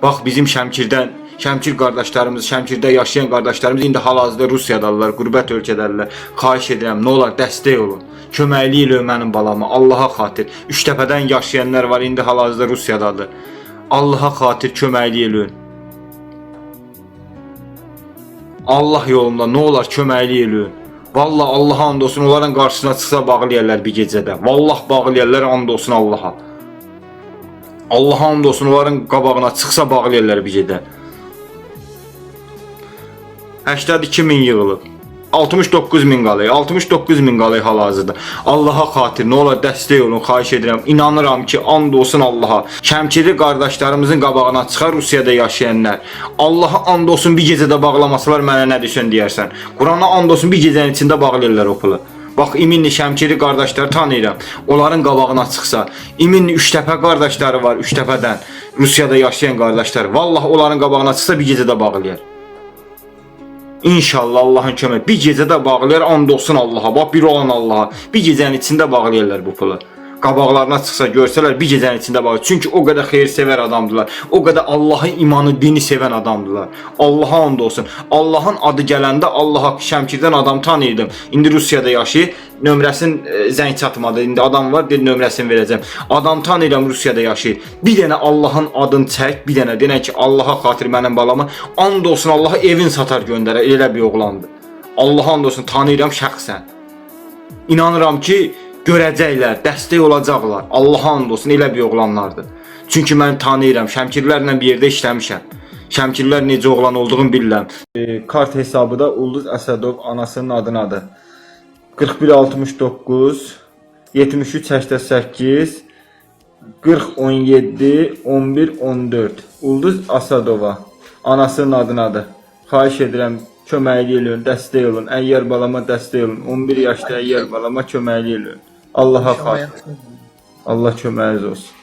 Bax bizim Şəmkir qardaşlarımız, Şəmkirdə yaşayan qardaşlarımız indi hal-hazırda Rusiyadadılar, qürbət ölkədədirlər. Xahiş edirəm, nə olar dəstək olun. Köməklik eləyin mənim balama, Allaha xatir. Üçtəpədən yaşayanlar var, indi hal-hazırda Rusiyadadır. Allaha xatir köməklik eləyin. Allah yolunda nə olar köməklik eləyin. Vallahi Allaha and olsun, onların qarşısına çıxsa bağlayarlar bir gecədə. Vallahi bağlayarlar, and olsun Allaha. Allaha and olsun, onların qabağına çıxsa bağlayarlar bir gecədə. 82 min yığılıb. 69 min qalır. 69 min qalır hal-hazırda. Allaha xatir, nə olar dəstək olun, xahiş edirəm. İnanıram ki, and olsun Allaha. Şəmkirli qardaşlarımızın qabağına çıxar Rusiyada yaşayanlar. Allaha and olsun, bir gecədə bağlamasalar mənə nə desən deyərsən. Qurana and olsun, bir gecənin içində bağlayırlar o pulu. Bax, iminli Şəmkirli qardaşları tanıyıram. Onların qabağına çıxsa. İminli Üçtəpə qardaşları var, Üçtəpədən. Rusiyada yaşayan qardaşlar. Vallahi onların qabağına çıxsa bir gecədə bağlayar. İnşallah Allahın köməyi. Bir gecədə bağlayar, and olsun Allaha. Bax, bir olan Allaha. Bir gecənin içində bağlayırlar bu pulu. Qabaqlarına çıxsa görsələr, bir gecənin içində bağlayır. Çünki o qədər xeyir-sevər adamdılar. O qədər Allahı, imanı, dini sevən adamdılar. Allaha and olsun. Allahın adı gələndə Allaha Şəmkirdən adam tanıyırdım. İndi Rusiyada yaşayır. Nömrəsin zəng çatmadı. İndi adam var, bir nömrəsini verəcəm. Adam tanıyıram, Rusiyada yaşayır. Bir dənə Allahın adını çək, bir dənə denən ki, Allaha xatir mənim balama. And olsun Allaha evin satar göndərər. Elə bir oğlandı. Allaha and olsun, tanıyıram şəxsən. İnanıram ki, görəcəklər, dəstək olacaqlar. Allaha and olsun, elə bir oğlanlardır. Çünki mən tanıyıram, Şəmkirlərlə bir yerdə işləmişəm. Şəmkirlər necə oğlan olduğunu bilirəm. Kart hesabı da Ulduz Əsədov anasının adınadır. 4169 7388 4017 1114 Ulduz Əsədova anasının adınadır. Xahiş edirəm, köməklik eləyin, dəstək olun. Əyyar balama dəstək olun. 11 yaşda əyyar balama köməklik eləyin. Allaha xatir. Allah köməyiniz olsun.